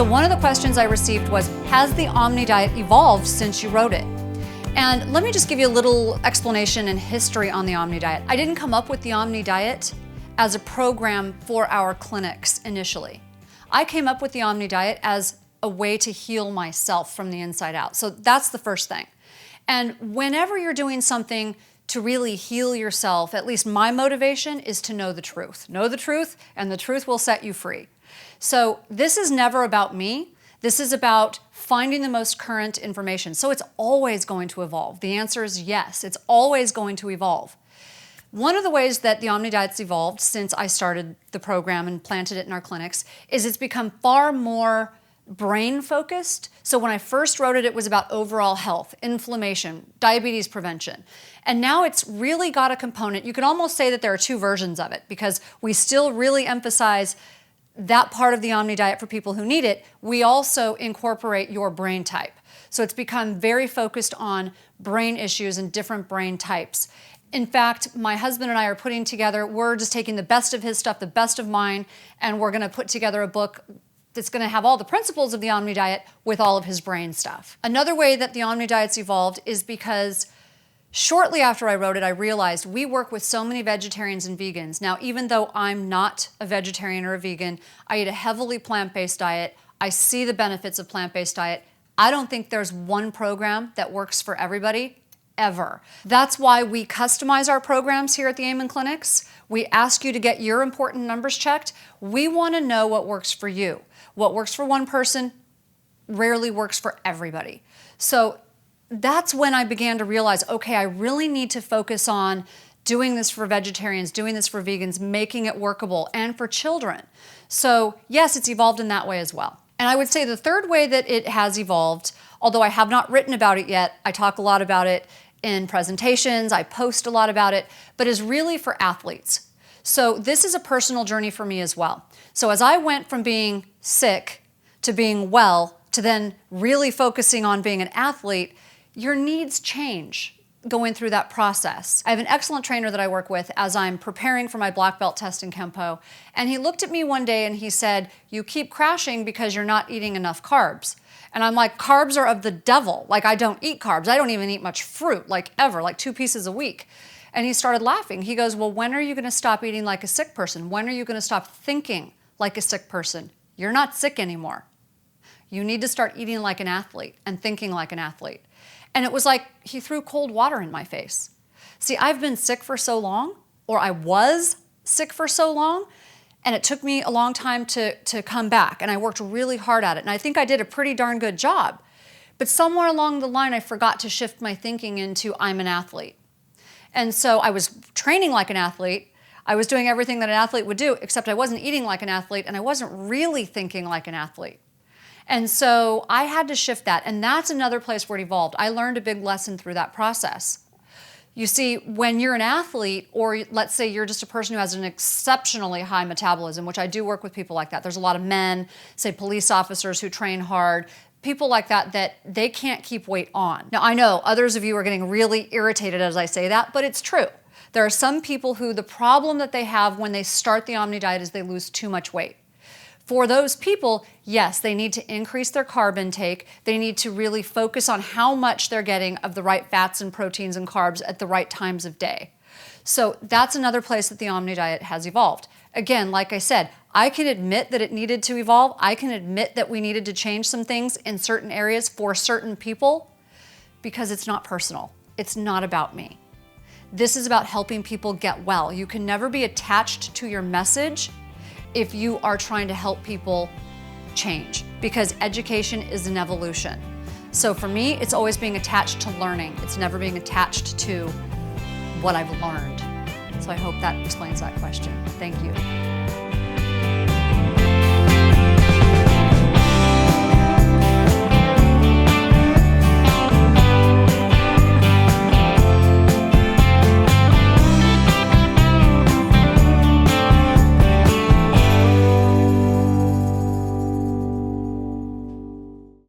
So one of the questions I received was, has the Omni Diet evolved since you wrote it? And let me just give you a little explanation and history on the Omni Diet. I didn't come up with the Omni Diet as a program for our clinics initially. I came up with the Omni Diet as a way to heal myself from the inside out. So that's the first thing. And whenever you're doing something to really heal yourself, at least my motivation is to know the truth. Know the truth, and the truth will set you free. So this is never about me. This is about finding the most current information. So it's always going to evolve. The answer is yes, it's always going to evolve. One of the ways that the Omni Diet's evolved since I started the program and planted it in our clinics is it's become far more brain focused. So when I first wrote it, it was about overall health, inflammation, diabetes prevention. And now it's really got a component. You could almost say that there are two versions of it because we still really emphasize that part of the Omni Diet for people who need it. We also incorporate your brain type. So it's become very focused on brain issues and different brain types. In fact, my husband and I are putting together, we're just taking the best of his stuff, the best of mine, and we're gonna put together a book that's gonna have all the principles of the Omni Diet with all of his brain stuff. Another way that the Omni Diet's evolved is because shortly after I wrote it, I realized we work with so many vegetarians and vegans. Now, even though I'm not a vegetarian or a vegan, I eat a heavily plant-based diet. I see the benefits of plant-based diet. I don't think there's one program that works for everybody, ever. That's why we customize our programs here at the Amen Clinics. We ask you to get your important numbers checked. We want to know what works for you. What works for one person rarely works for everybody. So that's when I began to realize, okay, I really need to focus on doing this for vegetarians, doing this for vegans, making it workable, and for children. So yes, it's evolved in that way as well. And I would say the third way that it has evolved, although I have not written about it yet, I talk a lot about it in presentations, I post a lot about it, but is really for athletes. So this is a personal journey for me as well. So as I went from being sick to being well, to then really focusing on being an athlete, your needs change going through that process. I have an excellent trainer that I work with as I'm preparing for my black belt test in Kempo, and he looked at me one day and he said, "You keep crashing because you're not eating enough carbs." And I'm like, carbs are of the devil. Like, I don't eat carbs. I don't even eat much fruit, like ever, like 2 pieces a week. And he started laughing. He goes, "Well, when are you gonna stop eating like a sick person? When are you gonna stop thinking like a sick person? You're not sick anymore. You need to start eating like an athlete and thinking like an athlete." And it was like he threw cold water in my face. See, I've been sick for so long, or I was sick for so long, and it took me a long time to come back, and I worked really hard at it, and I think I did a pretty darn good job. But somewhere along the line, I forgot to shift my thinking into I'm an athlete. And so I was training like an athlete, I was doing everything that an athlete would do, except I wasn't eating like an athlete, and I wasn't really thinking like an athlete. And so I had to shift that, and that's another place where it evolved. I learned a big lesson through that process. You see, when you're an athlete, or let's say you're just a person who has an exceptionally high metabolism, which I do work with people like that. There's a lot of men, say police officers who train hard, people like that, that they can't keep weight on. Now, I know others of you are getting really irritated as I say that, but it's true. There are some people who the problem that they have when they start the Omni Diet is they lose too much weight. For those people, yes, they need to increase their carb intake. They need to really focus on how much they're getting of the right fats and proteins and carbs at the right times of day. So that's another place that the Omni Diet has evolved. Again, like I said, I can admit that it needed to evolve. I can admit that we needed to change some things in certain areas for certain people because it's not personal. It's not about me. This is about helping people get well. You can never be attached to your message if you are trying to help people change, because education is an evolution. So for me, it's always being attached to learning. It's never being attached to what I've learned. So I hope that explains that question. Thank you.